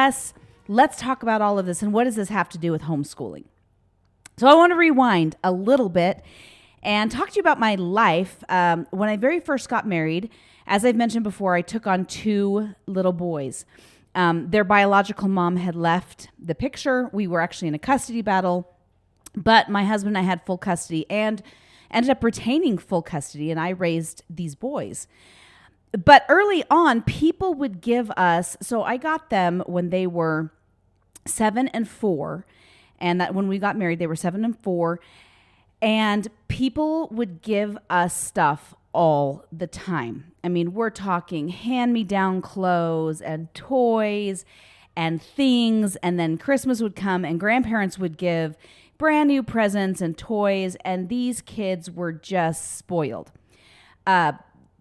Yes, let's talk about all of this and what does this have to do with homeschooling? So I want to rewind a little bit and talk to you about my life. When I very first got married, as I've mentioned before, I took on two little boys. Their biological mom had left the picture. We were actually in a custody battle, but my husband and I had full custody and ended up retaining full custody, and I raised these boys. But early on, people would give us, so I got them when they were 7 and 4, and that when we got married, they were 7 and 4, and people would give us stuff all the time. I mean, we're talking hand-me-down clothes and toys and things, and then Christmas would come and grandparents would give brand new presents and toys, and these kids were just spoiled.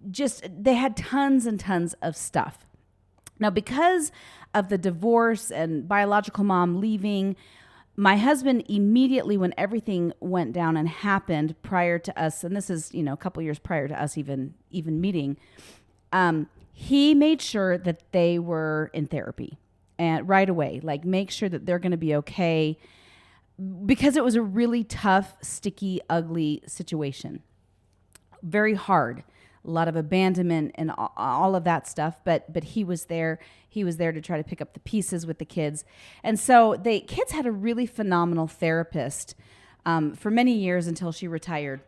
They had tons and tons of stuff. Now, because of the divorce and biological mom leaving, my husband immediately, when everything went down and happened prior to us, and this is, a couple years prior to us even meeting, he made sure that they were in therapy and right away, like make sure that they're going to be okay, because it was a really tough, sticky, ugly situation. Very hard. A lot of abandonment and all of that stuff, but he was there. He was there to try to pick up the pieces with the kids. And so the kids had a really phenomenal therapist for many years until she retired.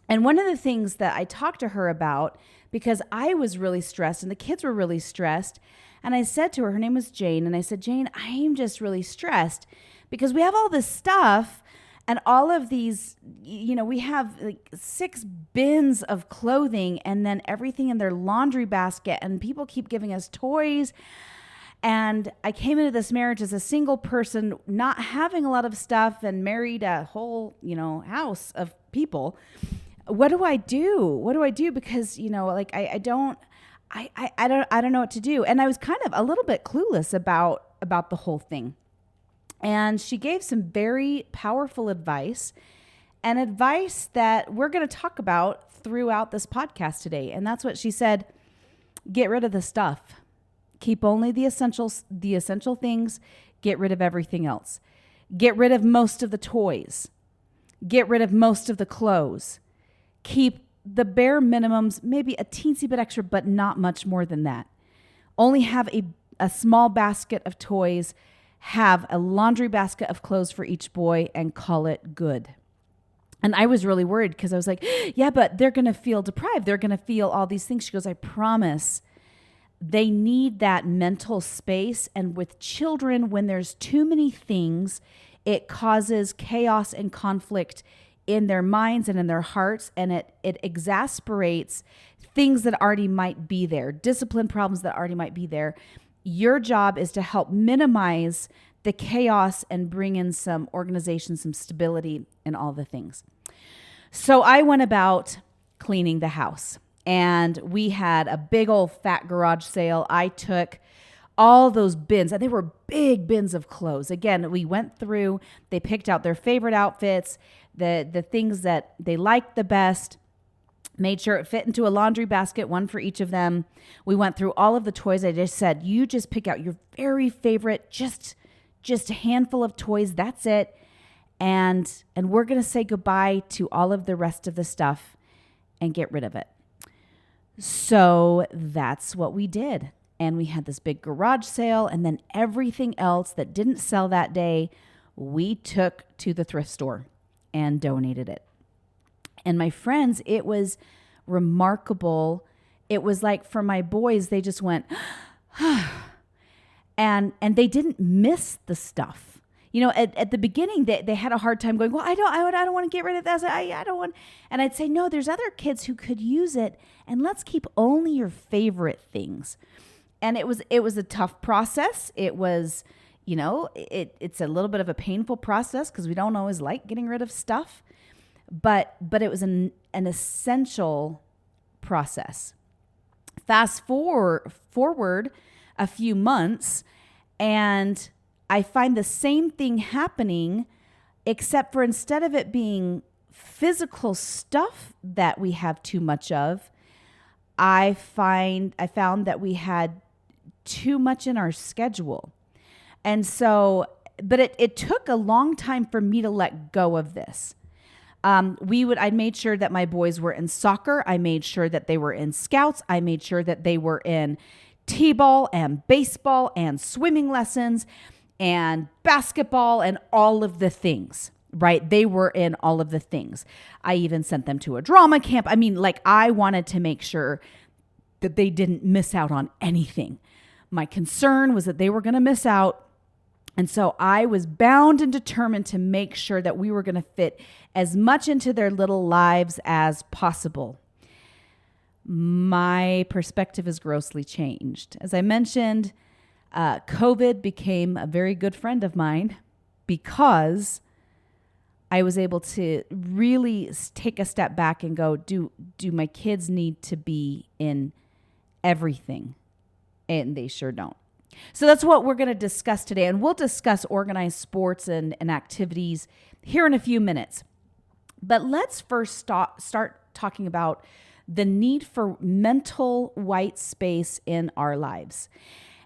And one of the things that I talked to her about, because I was really stressed and the kids were really stressed, and I said to her, her name was Jane, and I said, Jane, I'm just really stressed because we have all this stuff. And all of these, we have like 6 bins of clothing and then everything in their laundry basket. And people keep giving us toys. And I came into this marriage as a single person, not having a lot of stuff, and married a whole, house of people. What do I do? What do I do? Because, I don't know what to do. And I was kind of a little bit clueless about the whole thing. And she gave some very powerful advice, and advice that we're going to talk about throughout this podcast today. And that's what she said: get rid of the stuff. Keep only the essential things. Get rid of everything else. Get rid of most of the toys. Get rid of most of the clothes. Keep the bare minimums, maybe a teensy bit extra, but not much more than that. Only have a small basket of toys. Have a laundry basket of clothes for each boy and call it good. And I was really worried because I was like, yeah, but they're going to feel deprived. They're going to feel all these things. She goes, I promise. They need that mental space. And with children, when there's too many things, it causes chaos and conflict in their minds and in their hearts. And it exasperates things that already might be there, discipline problems that already might be there. Your job is to help minimize the chaos and bring in some organization, some stability, and all the things. So I went about cleaning the house, and we had a big old fat garage sale. I took all those bins, and they were big bins of clothes. Again, we went through, they picked out their favorite outfits, the things that they liked the best, made sure it fit into a laundry basket, one for each of them. We went through all of the toys. I just said, you just pick out your very favorite, just a handful of toys. That's it. And we're going to say goodbye to all of the rest of the stuff and get rid of it. So that's what we did. And we had this big garage sale, and then everything else that didn't sell that day, we took to the thrift store and donated it. And my friends, it was remarkable. It was like for my boys, they just went, and they didn't miss the stuff. At the beginning, they had a hard time going, well, I don't want to get rid of that. I don't want. And I'd say, no, there's other kids who could use it, and let's keep only your favorite things. And it was a tough process. It was, it's a little bit of a painful process because we don't always like getting rid of stuff. But it was an essential process. Fast forward a few months, and I find the same thing happening, except for instead of it being physical stuff that we have too much of, I found that we had too much in our schedule. And so, but it took a long time for me to let go of this. I made sure that my boys were in soccer. I made sure that they were in scouts. I made sure that they were in t-ball and baseball and swimming lessons and basketball and all of the things, right? They were in all of the things. I even sent them to a drama camp. I mean, like, I wanted to make sure that they didn't miss out on anything. My concern was that they were going to miss out. And so I was bound and determined to make sure that we were going to fit as much into their little lives as possible. My perspective has grossly changed. As I mentioned, COVID became a very good friend of mine because I was able to really take a step back and go, do my kids need to be in everything? And they sure don't. So that's what we're going to discuss today. And we'll discuss organized sports and activities here in a few minutes. But let's first start talking about the need for mental white space in our lives.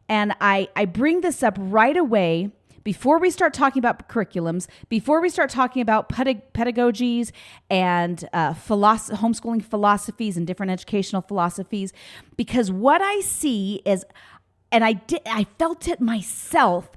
And I bring this up right away before we start talking about curriculums, before we start talking about pedagogies and homeschooling philosophies and different educational philosophies, because what I see is, and I felt it myself,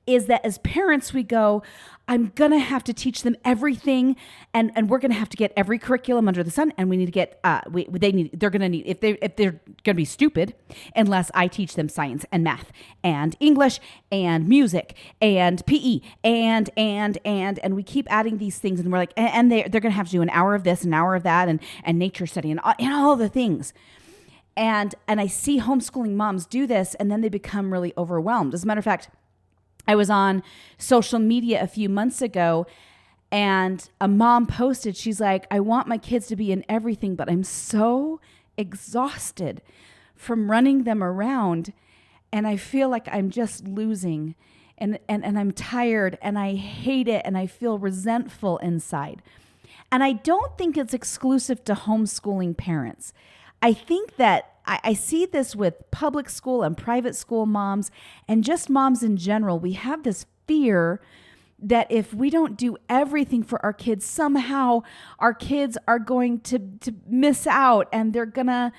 is that as parents we go, I'm going to have to teach them everything, and we're going to have to get every curriculum under the sun, and we need to get they're going to need, if they're going to be stupid unless I teach them science and math and English and music and PE and we keep adding these things, and we're like, and they're going to have to do an hour of this, an hour of that, and nature study and all the things. And I see homeschooling moms do this, and then they become really overwhelmed. As a matter of fact, I was on social media a few months ago, and a mom posted, she's like, I want my kids to be in everything, but I'm so exhausted from running them around, and I feel like I'm just losing, and I'm tired, and I hate it, and I feel resentful inside. And I don't think it's exclusive to homeschooling parents. I think that I see this with public school and private school moms, and just moms in general. We have this fear that if we don't do everything for our kids, somehow our kids are going to miss out, and they're gonna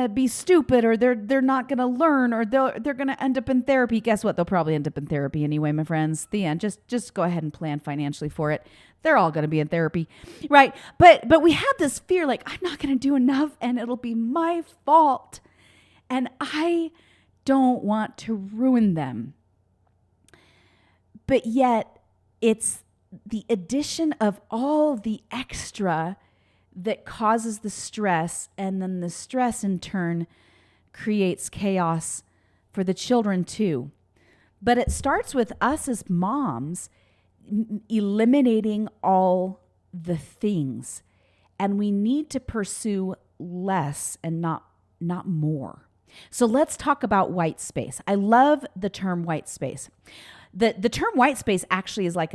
be stupid, or they're not gonna learn, or they're gonna end up in therapy. Guess what? They'll probably end up in therapy anyway, my friends. The end. Just go ahead and plan financially for it. They're all going to be in therapy, right? But we have this fear, like, I'm not going to do enough, and it'll be my fault, and I don't want to ruin them. But yet, it's the addition of all the extra that causes the stress, and then the stress in turn creates chaos for the children too. But it starts with us as moms eliminating all the things, and we need to pursue less and not more. So let's talk about white space. I love the term white space. The term white space actually is like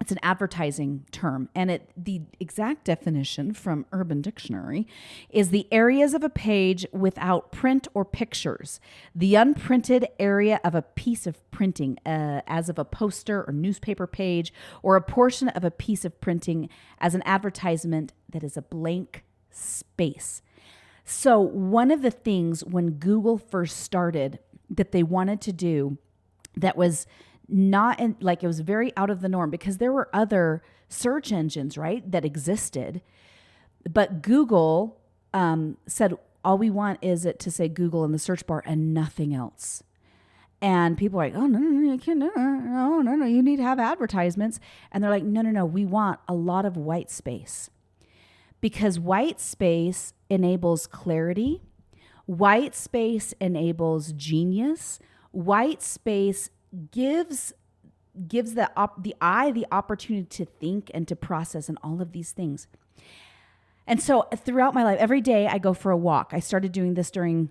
it's an advertising term, and the exact definition from Urban Dictionary is the areas of a page without print or pictures, the unprinted area of a piece of printing, as of a poster or newspaper page, or a portion of a piece of printing as an advertisement that is a blank space. So one of the things when Google first started that they wanted to do that was not like, it was very out of the norm, because there were other search engines, right, that existed. But Google said, all we want is it to say Google in the search bar and nothing else. And people are like, oh, no, you can't, no, you need to have advertisements. And they're like, no, we want a lot of white space. Because white space enables clarity. White space enables genius. White space gives the eye the opportunity to think and to process and all of these things. And so throughout my life, every day I go for a walk. I started doing this during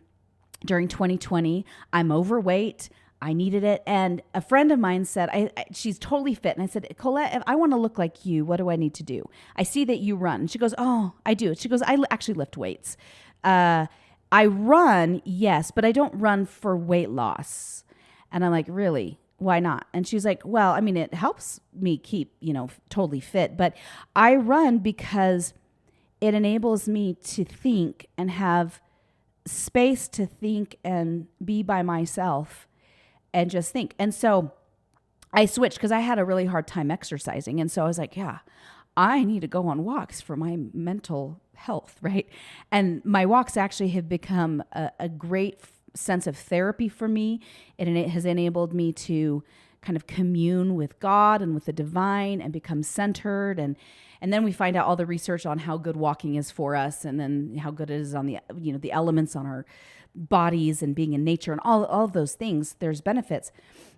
2020. I'm overweight. I needed it. And a friend of mine said, she's totally fit. And I said, Colette, if I want to look like you, what do I need to do? I see that you run. And she goes, oh, I do. She goes, I actually lift weights. I run, yes, but I don't run for weight loss. And I'm like, really? Why not? And she's like, well, I mean, it helps me keep, totally fit, but I run because it enables me to think and have space to think and be by myself and just think. And so I switched because I had a really hard time exercising. And so I was like, yeah, I need to go on walks for my mental health, right? And my walks actually have become a great sense of therapy for me. It has enabled me to kind of commune with God and with the divine and become centered. And then we find out all the research on how good walking is for us, and then how good it is on the, the elements on our bodies and being in nature and all of those things. There's benefits.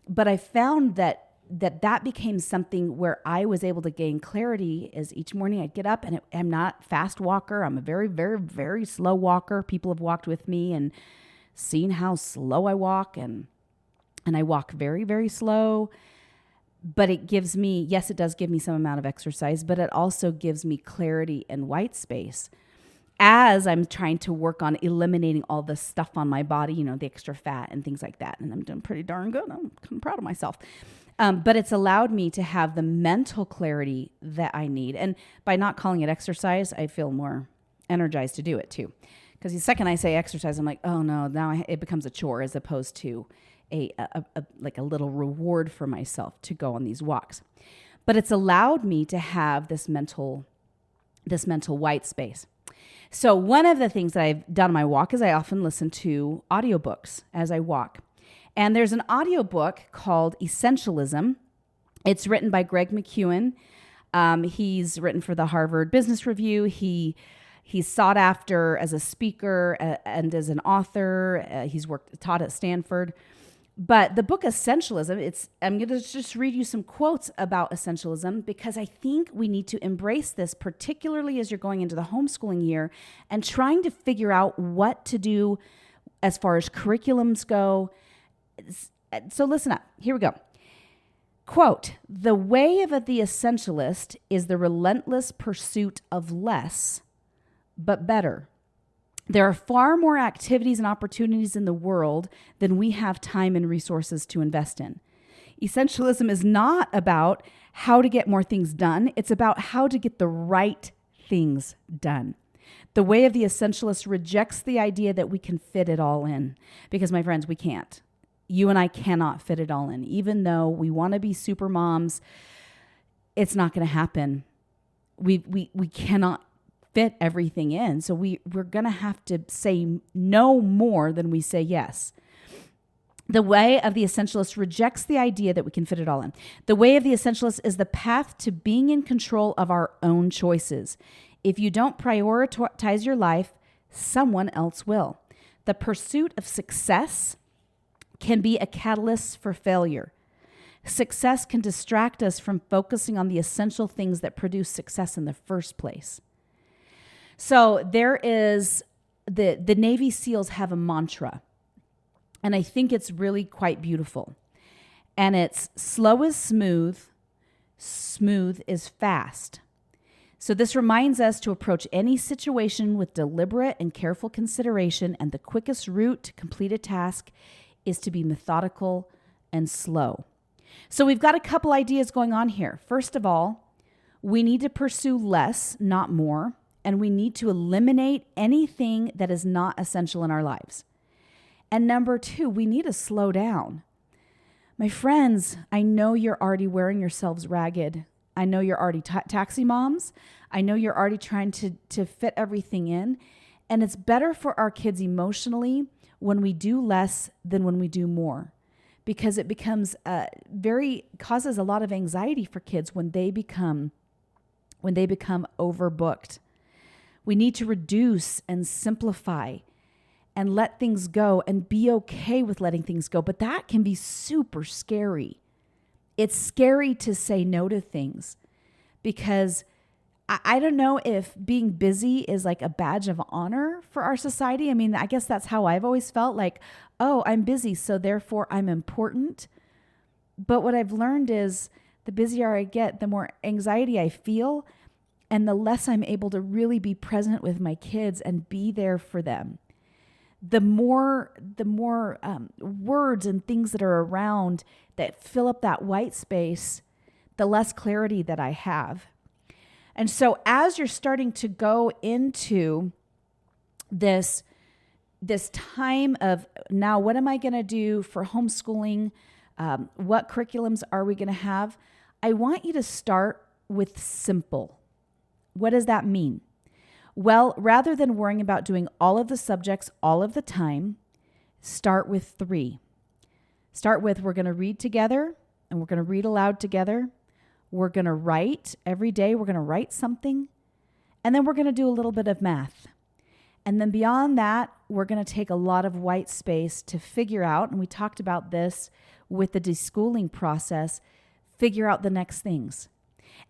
But I found that became something where I was able to gain clarity as each morning I'd get up, and I'm not a fast walker. I'm a very, very, very slow walker. People have walked with me and seen how slow I walk, and I walk very, very slow. But it gives me, yes, it does give me some amount of exercise, but it also gives me clarity and white space as I'm trying to work on eliminating all the stuff on my body, the extra fat and things like that. And I'm doing pretty darn good. I'm kind of proud of myself. But it's allowed me to have the mental clarity that I need. And by not calling it exercise, I feel more energized to do it too. Because the second I say exercise, I'm like, oh no, now it becomes a chore as opposed to a little reward for myself to go on these walks. But it's allowed me to have this mental white space. So one of the things that I've done on my walk is I often listen to audiobooks as I walk. And there's an audiobook called Essentialism. It's written by Greg McKeown. He's written for the Harvard Business Review. He's sought after as a speaker and as an author. He's taught at Stanford. But the book Essentialism, I'm going to just read you some quotes about essentialism, because I think we need to embrace this, particularly as you're going into the homeschooling year and trying to figure out what to do as far as curriculums go. So listen up. Here we go. Quote, "The way of the essentialist is the relentless pursuit of less, but better. There are far more activities and opportunities in the world than we have time and resources to invest in. Essentialism is not about how to get more things done. It's about how to get the right things done. The way of the essentialist rejects the idea that we can fit it all in, because, my friends, we can't. You and I cannot fit it all in. Even though we want to be super moms, it's not going to happen. We cannot fit everything in. So we're going to have to say no more than we say yes. The way of the essentialist rejects the idea that we can fit it all in. The way of the essentialist is the path to being in control of our own choices. If you don't prioritize your life, someone else will. The pursuit of success can be a catalyst for failure. Success can distract us from focusing on the essential things that produce success in the first place." So there is, the Navy SEALs have a mantra, and I think it's really quite beautiful. And it's slow is smooth, smooth is fast. So this reminds us to approach any situation with deliberate and careful consideration, and the quickest route to complete a task is to be methodical and slow. So we've got a couple ideas going on here. First of all, we need to pursue less, not more. And we need to eliminate anything that is not essential in our lives. And number two, we need to slow down. My friends, I know you're already wearing yourselves ragged. I know you're already taxi moms. I know you're already trying to fit everything in. And it's better for our kids emotionally when we do less than when we do more, because it becomes causes a lot of anxiety for kids when they become overbooked. We need to reduce and simplify and let things go and be okay with letting things go. But that can be super scary. It's scary to say no to things, because I don't know if being busy is like a badge of honor for our society. I mean, I guess that's how I've always felt, like, oh, I'm busy, so therefore I'm important. But what I've learned is the busier I get, the more anxiety I feel, and the less I'm able to really be present with my kids and be there for them. the more words and things that are around that fill up that white space, the less clarity that I have. And so as you're starting to go into this time of now, what am I going to do for homeschooling? What curriculums are we going to have? I want you to start with simple. What does that mean? Well, rather than worrying about doing all of the subjects all of the time, start with 3. Start with, we're going to read together and we're going to read aloud together. We're going to write every day. We're going to write something. And then we're going to do a little bit of math. And then beyond that, we're going to take a lot of white space to figure out, and we talked about this with the deschooling process, figure out the next things.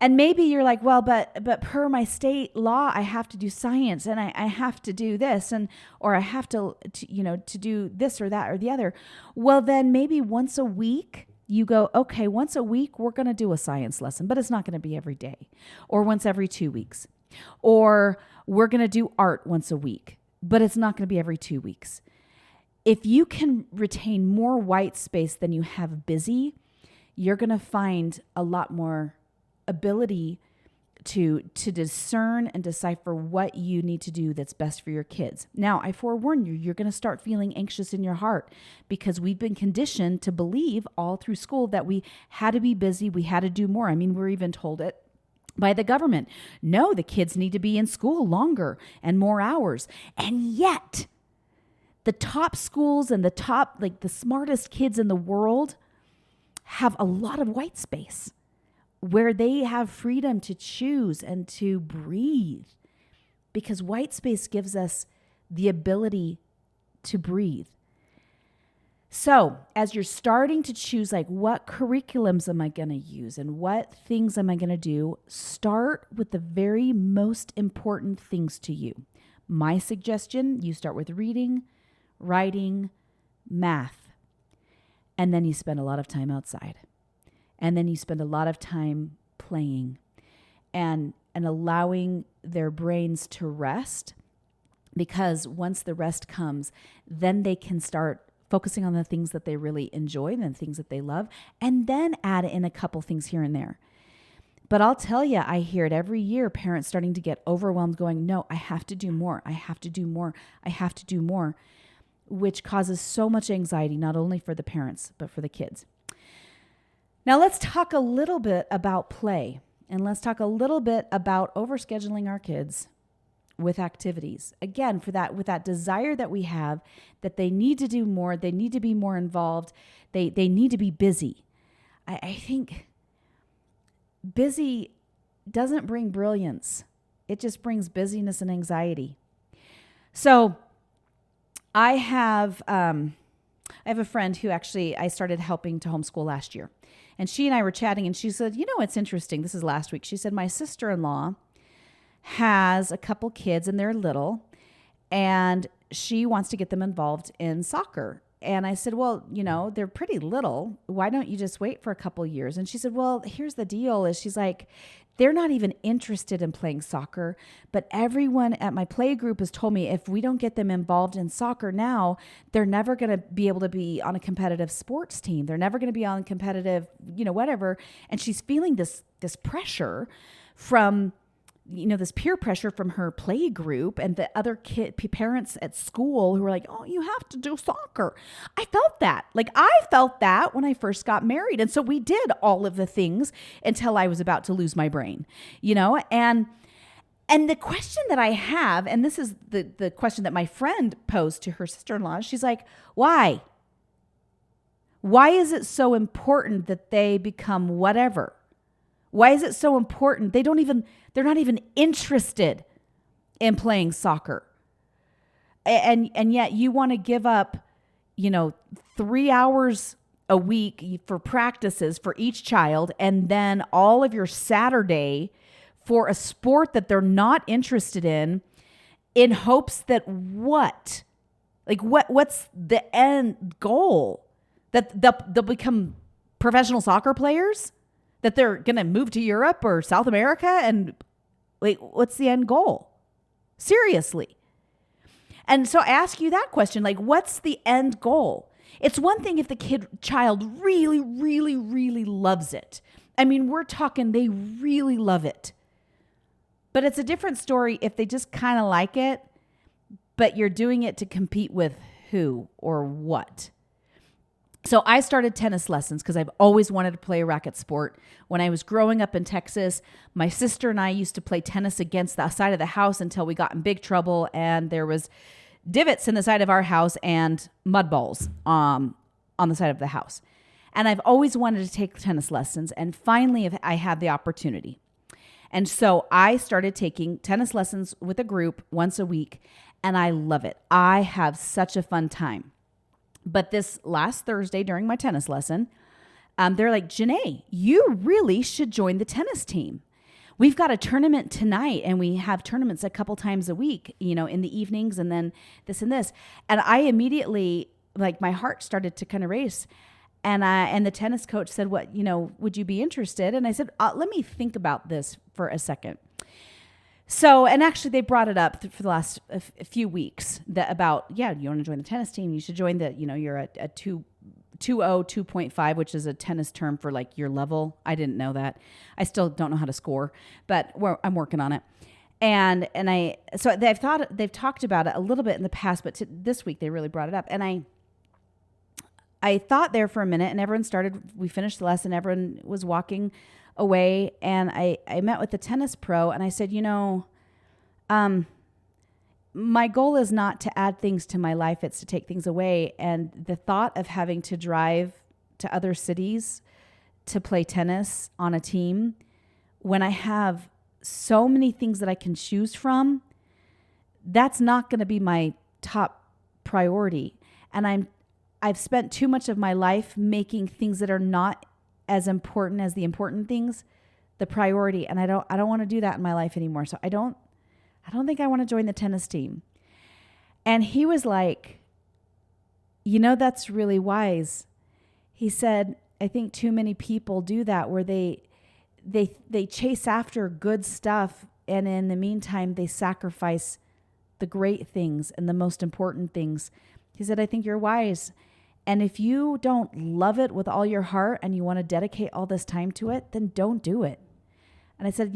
And maybe you're like, well, but per my state law, I have to do science and I have to do this or I have to do this or that or the other. Well, then maybe once a week you go, okay, once a week we're going to do a science lesson, but it's not going to be every day, or once every 2 weeks, or we're going to do art once a week, but it's not going to be every 2 weeks. If you can retain more white space than you have busy, you're going to find a lot more ability to discern and decipher what you need to do that's best for your kids. Now, I forewarn you, you're going to start feeling anxious in your heart because we've been conditioned to believe all through school that we had to be busy, we had to do more. I mean, we're even told it by the government. No, the kids need to be in school longer and more hours. And yet, the top schools and the smartest kids in the world have a lot of white space where they have freedom to choose and to breathe, because white space gives us the ability to breathe. So as you're starting to choose, like, what curriculums am I going to use and what things am I going to do, start with the very most important things to you. My suggestion, you start with reading, writing, math, and then you spend a lot of time outside. And then you spend a lot of time playing and allowing their brains to rest, because once the rest comes, then they can start focusing on the things that they really enjoy and the things that they love, and then add in a couple things here and there. But I'll tell you, I hear it every year, parents starting to get overwhelmed going, no, I have to do more. I have to do more. I have to do more, which causes so much anxiety, not only for the parents, but for the kids. Now let's talk a little bit about play, and let's talk a little bit about overscheduling our kids with activities. Again, with that desire that we have, that they need to do more, they need to be more involved, they need to be busy. I think busy doesn't bring brilliance. It just brings busyness and anxiety. So I have a friend who actually I started helping to homeschool last year. And she and I were chatting, and she said, it's interesting. This is last week. She said, my sister-in-law has a couple kids, and they're little, and she wants to get them involved in soccer. And I said, well, they're pretty little. Why don't you just wait for a couple years? And she said, well, here's the deal is she's like, they're not even interested in playing soccer, but everyone at my play group has told me if we don't get them involved in soccer now, they're never going to be able to be on a competitive sports team. They're never going to be on competitive, whatever. And she's feeling this pressure from, this peer pressure from her play group and the other parents at school who are like, oh, you have to do soccer. I felt that. I felt that when I first got married. And so we did all of the things until I was about to lose my brain, and the question that I have, and this is the question that my friend posed to her sister-in-law, she's like, why? Why is it so important that they become whatever? Why is it so important? They're not even interested in playing soccer. And yet you want to give up, 3 hours a week for practices for each child, and then all of your Saturday for a sport that they're not interested in hopes that what? What's the end goal? That they'll become professional soccer players? That they're going to move to Europe or South America? And what's the end goal? Seriously. And so I ask you that question, like, what's the end goal? It's one thing if the child really, really, really loves it. I mean, we're talking they really love it. But it's a different story if they just kind of like it, but you're doing it to compete with who or what. So I started tennis lessons because I've always wanted to play a racket sport. When I was growing up in Texas, my sister and I used to play tennis against the side of the house until we got in big trouble and there was divots in the side of our house and mud balls on the side of the house. And I've always wanted to take tennis lessons, and finally I had the opportunity. And so I started taking tennis lessons with a group once a week, and I love it. I have such a fun time. But this last Thursday during my tennis lesson, they're like, Janae, you really should join the tennis team. We've got a tournament tonight, and we have tournaments a couple times a week, in the evenings, and then this and this. And I immediately, like, my heart started to kind of race. And the tennis coach said, would you be interested? And I said, let me think about this for a second. So, and actually they brought it up for the last a few weeks about, you want to join the tennis team. You should join you're a 2.0, which is a tennis term for like your level. I didn't know that. I still don't know how to score, but I'm working on it. So they've talked about it a little bit in the past, but this week they really brought it up. And I thought there for a minute, and we finished the lesson. Everyone was walking away, and I met with the tennis pro, and I said, my goal is not to add things to my life, it's to take things away. And the thought of having to drive to other cities to play tennis on a team when I have so many things that I can choose from, that's not going to be my top priority. And I've spent too much of my life making things that are not as important as the important things the priority, and I don't want to do that in my life anymore. So I don't think I want to join the tennis team. And he was like, that's really wise. He said, I think too many people do that, where they chase after good stuff, and in the meantime they sacrifice the great things and the most important things. He said, I think you're wise. And if you don't love it with all your heart and you want to dedicate all this time to it, then don't do it. And I said,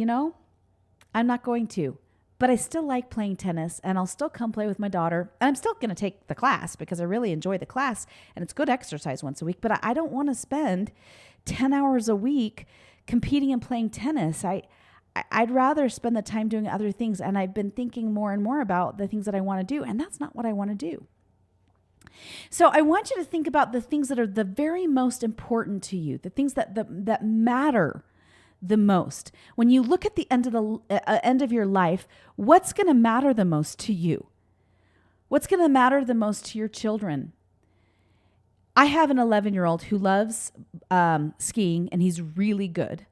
I'm not going to, but I still like playing tennis, and I'll still come play with my daughter. And I'm still going to take the class because I really enjoy the class, and it's good exercise once a week, but I don't want to spend 10 hours a week competing and playing tennis. I'd rather spend the time doing other things. And I've been thinking more and more about the things that I want to do, and that's not what I want to do. So I want you to think about the things that are the very most important to you, the things that matter the most. When you look at the end of your life, what's going to matter the most to you? What's going to matter the most to your children? I have an 11-year-old who loves skiing, and he's really good,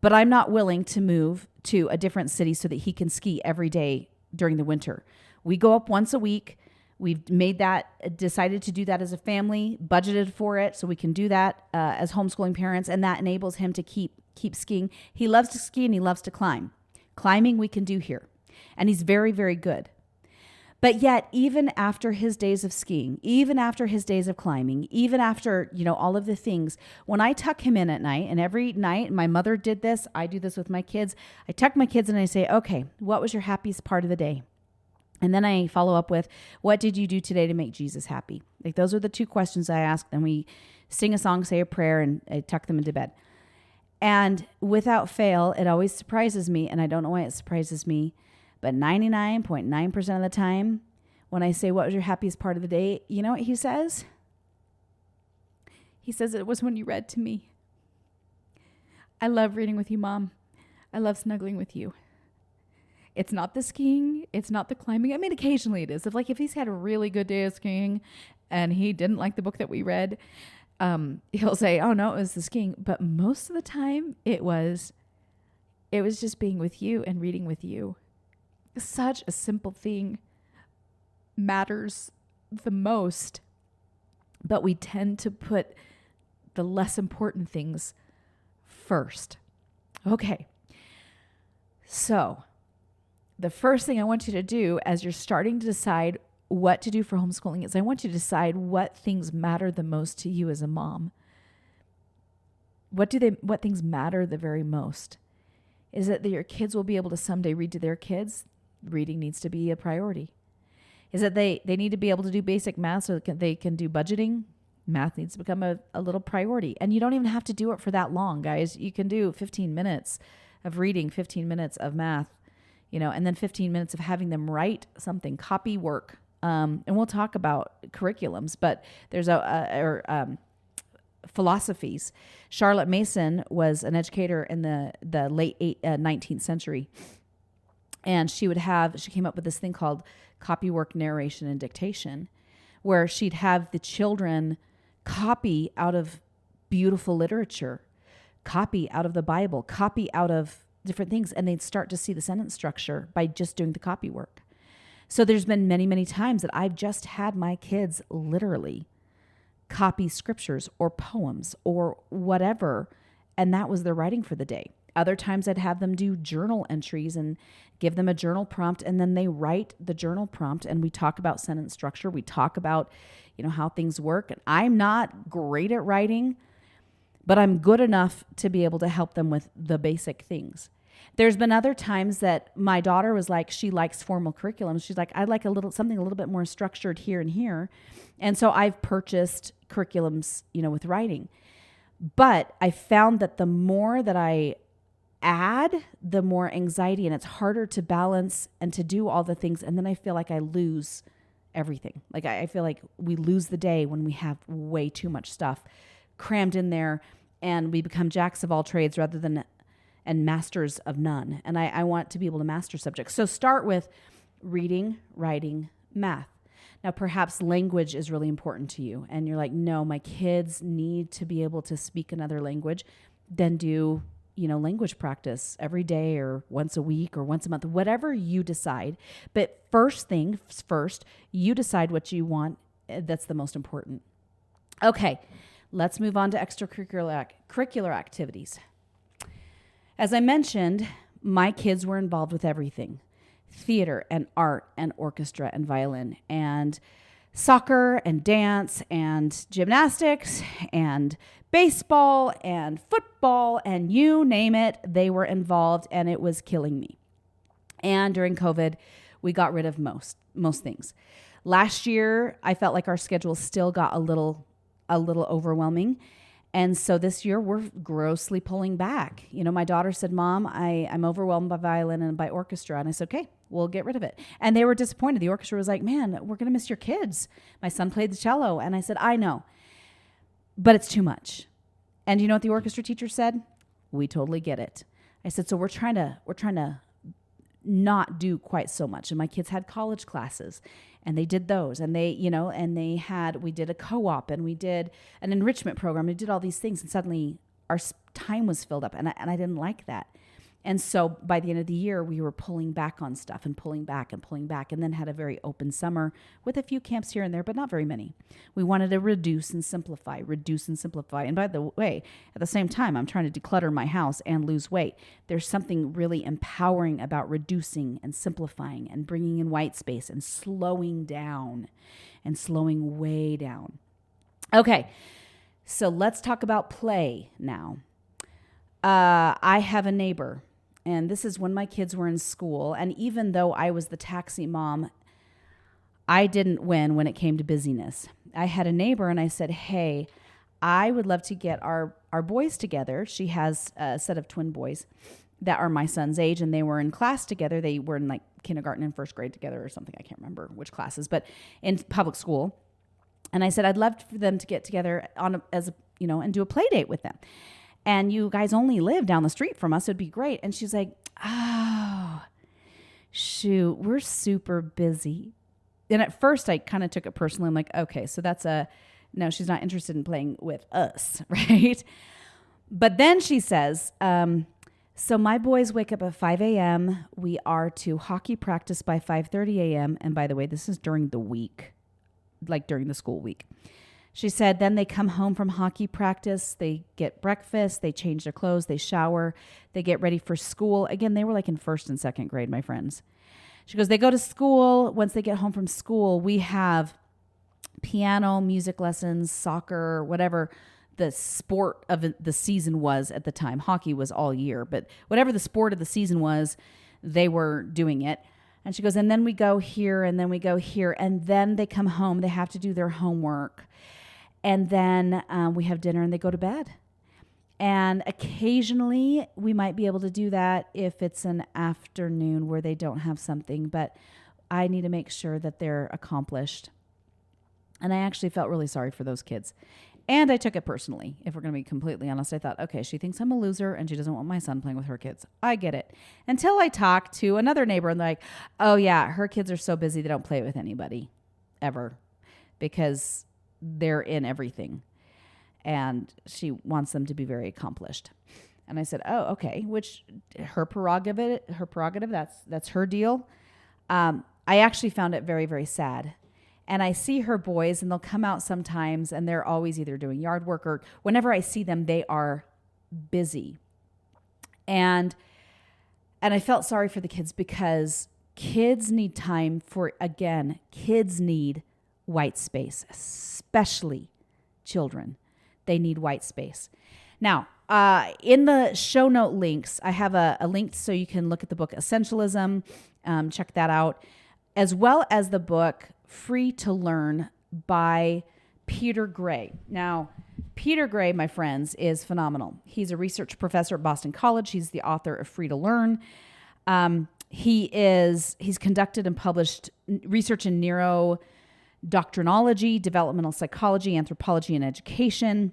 but I'm not willing to move to a different city so that he can ski every day during the winter. We go up once a week. We've decided to do that as a family, budgeted for it so we can do that as homeschooling parents, and that enables him to keep skiing. He loves to ski and he loves to climb. Climbing we can do here, and he's very, very good. But yet, even after his days of skiing, even after his days of climbing, even after, all of the things, when I tuck him in at night, and every night, my mother did this, I do this with my kids, I tuck my kids in and I say, okay, what was your happiest part of the day? And then I follow up with, what did you do today to make Jesus happy? Like, those are the two questions I ask. Then we sing a song, say a prayer, and I tuck them into bed. And without fail, it always surprises me, and I don't know why it surprises me, but 99.9% of the time, when I say, what was your happiest part of the day, you know what he says? He says, it was when you read to me. I love reading with you, Mom. I love snuggling with you. It's not the skiing. It's not the climbing. I mean, occasionally it is. If he's had a really good day of skiing and he didn't like the book that we read, he'll say, oh no, it was the skiing. But most of the time it was just being with you and reading with you. Such a simple thing matters the most, but we tend to put the less important things first. Okay. So the first thing I want you to do as you're starting to decide what to do for homeschooling is I want you to decide what things matter the most to you as a mom. What things matter the very most? Is it that your kids will be able to someday read to their kids? Reading needs to be a priority. Is it they need to be able to do basic math so that they can do budgeting? Math needs to become a little priority. And you don't even have to do it for that long, guys. You can do 15 minutes of reading, 15 minutes of math, and then 15 minutes of having them write something, copy work. And we'll talk about curriculums, but there's philosophies. Charlotte Mason was an educator in the late 19th century. And she came up with this thing called copywork, narration, and dictation, where she'd have the children copy out of beautiful literature, copy out of the Bible, copy out of different things, and they'd start to see the sentence structure by just doing the copy work. So there's been many, many times that I've just had my kids literally copy scriptures or poems or whatever, and that was their writing for the day. Other times I'd have them do journal entries and give them a journal prompt, and then they write the journal prompt, and we talk about sentence structure. We talk about, how things work. And I'm not great at writing, but I'm good enough to be able to help them with the basic things. There's been other times that my daughter was like, she likes formal curriculum. She's like, I'd like something a little bit more structured here and here. And so I've purchased curriculums, with writing. But I found that the more that I add, the more anxiety, and it's harder to balance and to do all the things. And then I feel like I lose everything. Like I feel like we lose the day when we have way too much stuff crammed in there, and we become jacks of all trades rather than and masters of none. And I want to be able to master subjects. So start with reading, writing, math. Now, perhaps language is really important to you, and you're like, no, my kids need to be able to speak another language. Then do language practice every day or once a week or once a month, whatever you decide. But first things first, you decide what you want. That's the most important. Okay, let's move on to extracurricular activities. As I mentioned, my kids were involved with everything: theater and art and orchestra and violin and soccer and dance and gymnastics and baseball and football, and you name it, they were involved, and it was killing me. And during COVID, we got rid of most things. Last year, I felt like our schedule still got a little overwhelming. And so this year we're grossly pulling back. My daughter said, Mom, I'm overwhelmed by violin and by orchestra. And I said, okay, we'll get rid of it. And they were disappointed. The orchestra was like, man, we're going to miss your kids. My son played the cello. And I said, I know, but it's too much. And you know what the orchestra teacher said? We totally get it. I said, so we're trying to not do quite so much. And my kids had college classes, and they did those, and we did a co-op, and we did an enrichment program. We did all these things, and suddenly our time was filled up, and I didn't like that. And so by the end of the year, we were pulling back on stuff and pulling back, and then had a very open summer with a few camps here and there, but not very many. We wanted to reduce and simplify. And by the way, at the same time, I'm trying to declutter my house and lose weight. There's something really empowering about reducing and simplifying and bringing in white space and slowing down and slowing way down. Okay, so let's talk about play now. I have a neighbor. And this is when my kids were in school. And even though I was the taxi mom, I didn't win when it came to busyness. I had a neighbor, and I said, hey, I would love to get our boys together. She has a set of twin boys that are my son's age, and they were in class together. They were in like kindergarten and first grade together or something. I can't remember which classes, but in public school. And I said, I'd love for them to get together and do a play date with them. And you guys only live down the street from us. It'd be great. And she's like, oh, shoot, we're super busy. And at first I kind of took it personally. I'm like, okay, so no, she's not interested in playing with us, right? But then she says, so my boys wake up at 5 a.m. We are to hockey practice by 5:30 a.m. And by the way, this is during the week, like during the school week. She said, then they come home from hockey practice, they get breakfast, they change their clothes, they shower, they get ready for school. Again, they were like in first and second grade, my friends. She goes, they go to school. Once they get home from school, we have piano, music lessons, soccer, whatever the sport of the season was at the time. Hockey was all year, but whatever the sport of the season was, they were doing it. And she goes, and then we go here, and then we go here, and then they come home. They have to do their homework. And then we have dinner, and they go to bed. And occasionally we might be able to do that if it's an afternoon where they don't have something, but I need to make sure that they're accomplished. And I actually felt really sorry for those kids. And I took it personally. If we're going to be completely honest, I thought, okay, she thinks I'm a loser and she doesn't want my son playing with her kids. I get it. Until I talked to another neighbor and they're like, oh yeah, her kids are so busy they don't play with anybody ever because they're in everything. And she wants them to be very accomplished. And I said, oh, okay, which her prerogative, that's her deal. I actually found it very, very sad. And I see her boys, and they'll come out sometimes, and they're always either doing yard work or whenever I see them, they are busy. And I felt sorry for the kids because kids need time for, again, kids need white space, especially children. They need white space. Now, in the show note links, I have a link so you can look at the book Essentialism, check that out, as well as the book Free to Learn by Peter Gray. Now, Peter Gray, my friends, is phenomenal. He's a research professor at Boston College. He's the author of Free to Learn. He's conducted and published research in neurodoctrinology, developmental psychology, anthropology, and education.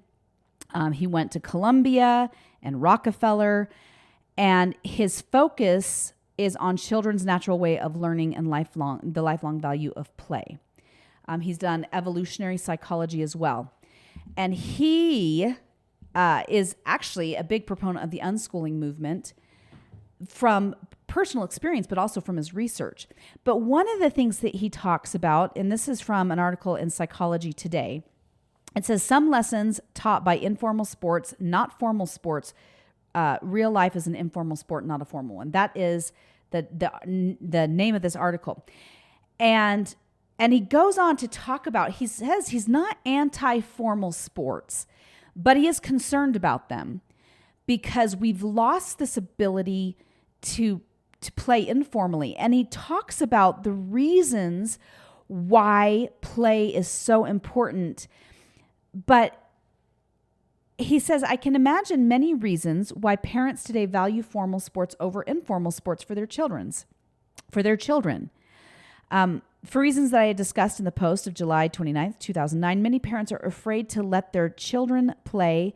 He went to Columbia and Rockefeller, and his focus is on children's natural way of learning and the lifelong value of play. He's done evolutionary psychology as well. And he is actually a big proponent of the unschooling movement from personal experience, but also from his research. But one of the things that he talks about, and this is from an article in Psychology Today, it says some lessons taught by informal sports, not formal sports. Real life is an informal sport, not a formal one. That is the name of this article. And he goes on to talk about, he says he's not anti-formal sports, but he is concerned about them because we've lost this ability to play informally. And he talks about the reasons why play is so important. But he says, I can imagine many reasons why parents today value formal sports over informal sports for their children. For reasons that I had discussed in the post of July 29th, 2009, many parents are afraid to let their children play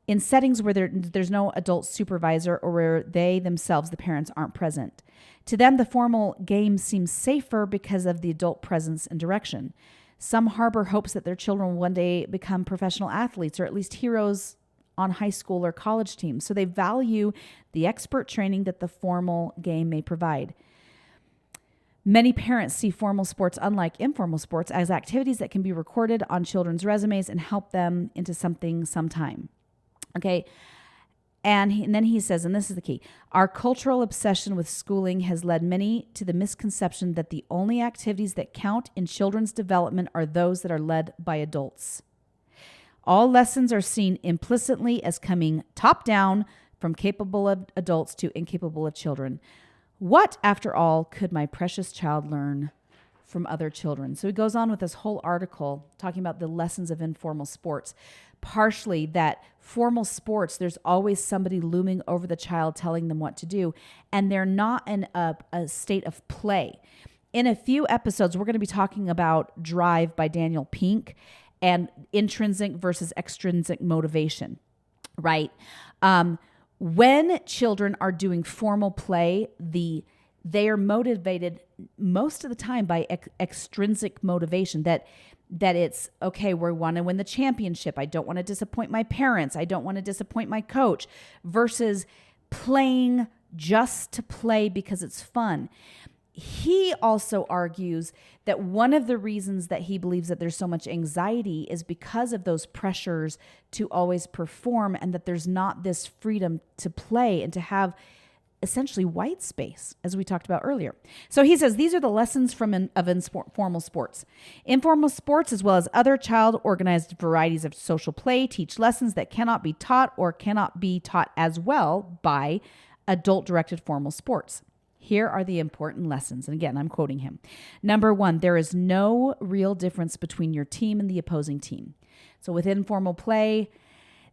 in settings where there's no adult supervisor or where they themselves, the parents, aren't present. To them, the formal game seems safer because of the adult presence and direction. Some harbor hopes that their children will one day become professional athletes or at least heroes on high school or college teams. So they value the expert training that the formal game may provide. Many parents see formal sports, unlike informal sports, as activities that can be recorded on children's resumes and help them into something sometime. Okay. And then he says, and this is the key, our cultural obsession with schooling has led many to the misconception that the only activities that count in children's development are those that are led by adults. All lessons are seen implicitly as coming top down from capable of adults to incapable of children. What, after all, could my precious child learn from other children? So he goes on with this whole article talking about the lessons of informal sports. Partially that formal sports, there's always somebody looming over the child telling them what to do, and they're not in a state of play. In a few episodes, we're going to be talking about Drive by Daniel Pink and intrinsic versus extrinsic motivation, right? When children are doing formal play, they are motivated most of the time by extrinsic motivation, that it's, okay, we want to win the championship. I don't want to disappoint my parents. I don't want to disappoint my coach, versus playing just to play because it's fun. He also argues that one of the reasons that he believes that there's so much anxiety is because of those pressures to always perform, and that there's not this freedom to play and to have essentially white space, as we talked about earlier. So he says these are the lessons from informal sports. Informal sports, as well as other child-organized varieties of social play, teach lessons that cannot be taught or cannot be taught as well by adult-directed formal sports. Here are the important lessons. And again, I'm quoting him. Number 1, there is no real difference between your team and the opposing team. So with informal play,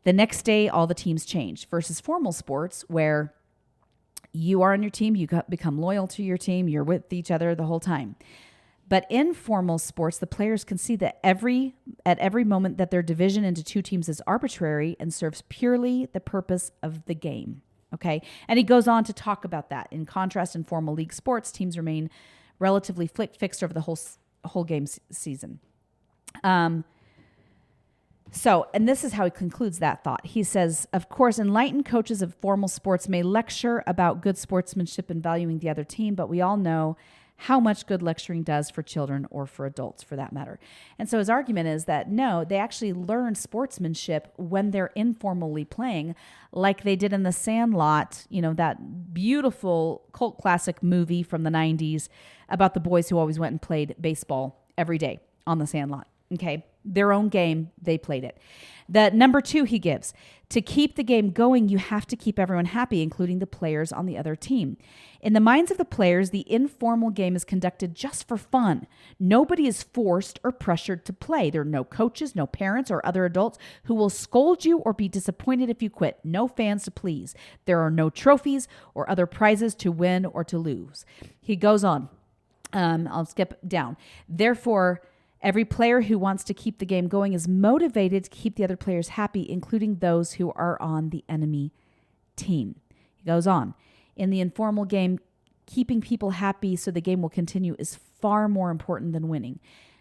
the next day, all the teams change versus formal sports where you are on your team, you become loyal to your team, you're with each other the whole time. But in formal sports, the players can see that at every moment that their division into two teams is arbitrary and serves purely the purpose of the game. Okay. And he goes on to talk about that. In contrast, in formal league sports, teams remain relatively fixed over the whole game season. And this is how he concludes that thought. He says, of course, enlightened coaches of formal sports may lecture about good sportsmanship and valuing the other team, but we all know how much good lecturing does for children or for adults, for that matter. And so his argument is that no, they actually learn sportsmanship when they're informally playing, like they did in The Sandlot, that beautiful cult classic movie from the 90s about the boys who always went and played baseball every day on the Sandlot. Okay. Their own game, they played it. The number 2 he gives, to keep the game going, you have to keep everyone happy, including the players on the other team. In the minds of the players, the informal game is conducted just for fun. Nobody is forced or pressured to play. There are no coaches, no parents, or other adults who will scold you or be disappointed if you quit. No fans to please. There are no trophies or other prizes to win or to lose. He goes on. I'll skip down. Therefore, every player who wants to keep the game going is motivated to keep the other players happy, including those who are on the enemy team. He goes on. In the informal game, keeping people happy so the game will continue is far more important than winning.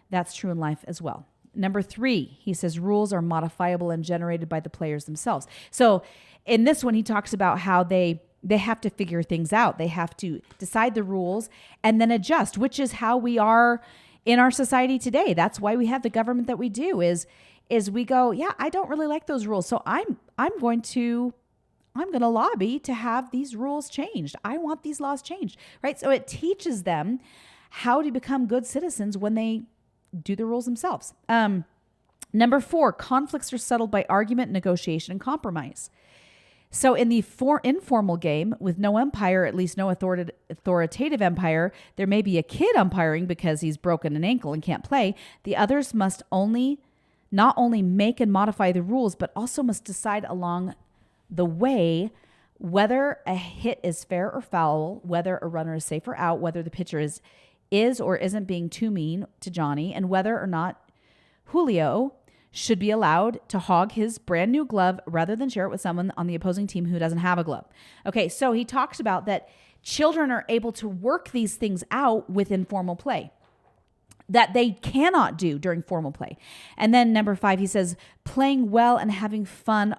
That's true in life as well. Number 3, he says rules are modifiable and generated by the players themselves. So in this one, he talks about how they have to figure things out. They have to decide the rules and then adjust, which is how we are in our society today. That's why we have the government that we do is we go, yeah, I don't really like those rules. So I'm going to lobby to have these rules changed. I want these laws changed, right? So it teaches them how to become good citizens when they do the rules themselves. Number 4, conflicts are settled by argument, negotiation, and compromise. So in the informal game with no umpire, at least no authoritative umpire, there may be a kid umpiring because he's broken an ankle and can't play. The others must not only make and modify the rules, but also must decide along the way whether a hit is fair or foul, whether a runner is safe or out, whether the pitcher is or isn't being too mean to Johnny, and whether or not Julio should be allowed to hog his brand new glove rather than share it with someone on the opposing team who doesn't have a glove. Okay, so he talks about that children are able to work these things out with informal play that they cannot do during formal play. And then number 5, he says, playing well and having fun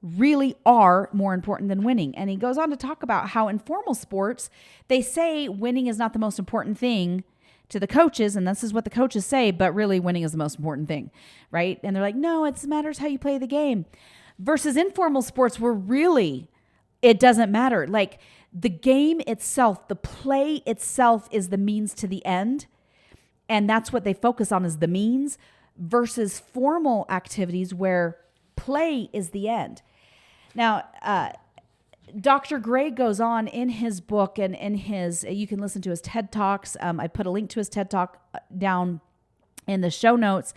really are more important than winning. And he goes on to talk about how in formal sports, they say winning is not the most important thing to the coaches, and this is what the coaches say, but really winning is the most important thing, right? And they're like, no, it matters how you play the game. Versus informal sports where really it doesn't matter. Like the game itself, the play itself is the means to the end, and that's what they focus on is the means, versus formal activities where play is the end. Now, Dr. Gray goes on in his book and in you can listen to his TED Talks. I put a link to his TED Talk down in the show notes.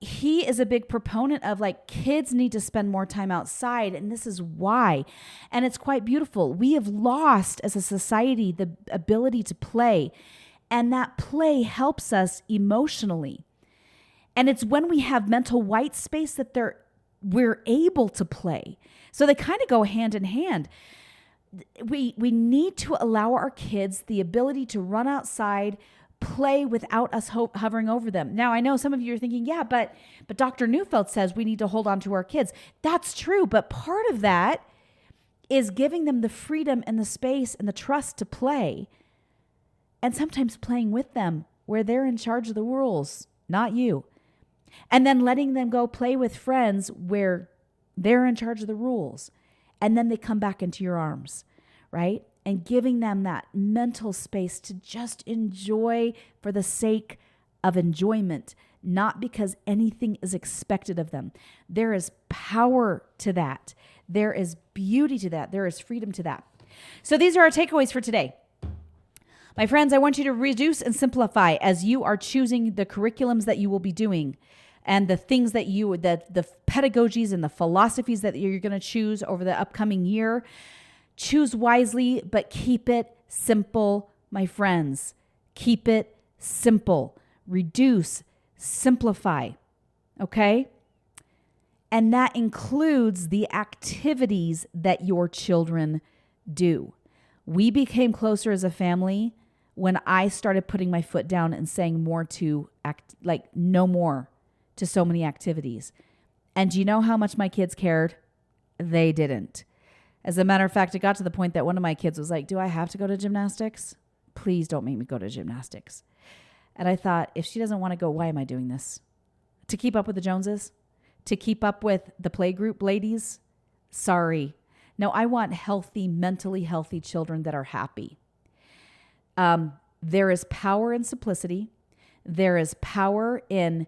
He is a big proponent of like kids need to spend more time outside, and this is why. And it's quite beautiful. We have lost as a society the ability to play, and that play helps us emotionally. And it's when we have mental white space that we're able to play. So they kind of go hand in hand. We need to allow our kids the ability to run outside, play without us hovering over them. Now, I know some of you are thinking, yeah, but Dr. Neufeld says we need to hold on to our kids. That's true, but part of that is giving them the freedom and the space and the trust to play, and sometimes playing with them where they're in charge of the rules, not you. And then letting them go play with friends where they're in charge of the rules. And then they come back into your arms, right? And giving them that mental space to just enjoy for the sake of enjoyment, not because anything is expected of them. There is power to that. There is beauty to that. There is freedom to that. So these are our takeaways for today. My friends, I want you to reduce and simplify as you are choosing the curriculums that you will be doing and the things that the pedagogies and the philosophies that you're going to choose over the upcoming year. Choose wisely, but keep it simple, my friends. Keep it simple. Reduce, simplify, okay? And that includes the activities that your children do. We became closer as a family when I started putting my foot down and saying no more to so many activities. And do you know how much my kids cared? They didn't. As a matter of fact, it got to the point that one of my kids was like, do I have to go to gymnastics? Please don't make me go to gymnastics. And I thought, if she doesn't want to go, why am I doing this? To keep up with the Joneses? To keep up with the playgroup ladies? Sorry. No, I want healthy, mentally healthy children that are happy. There is power in simplicity. There is power in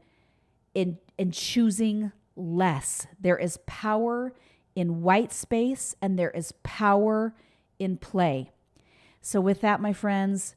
choosing less. There is power in white space, and there is power in play. So with that, my friends,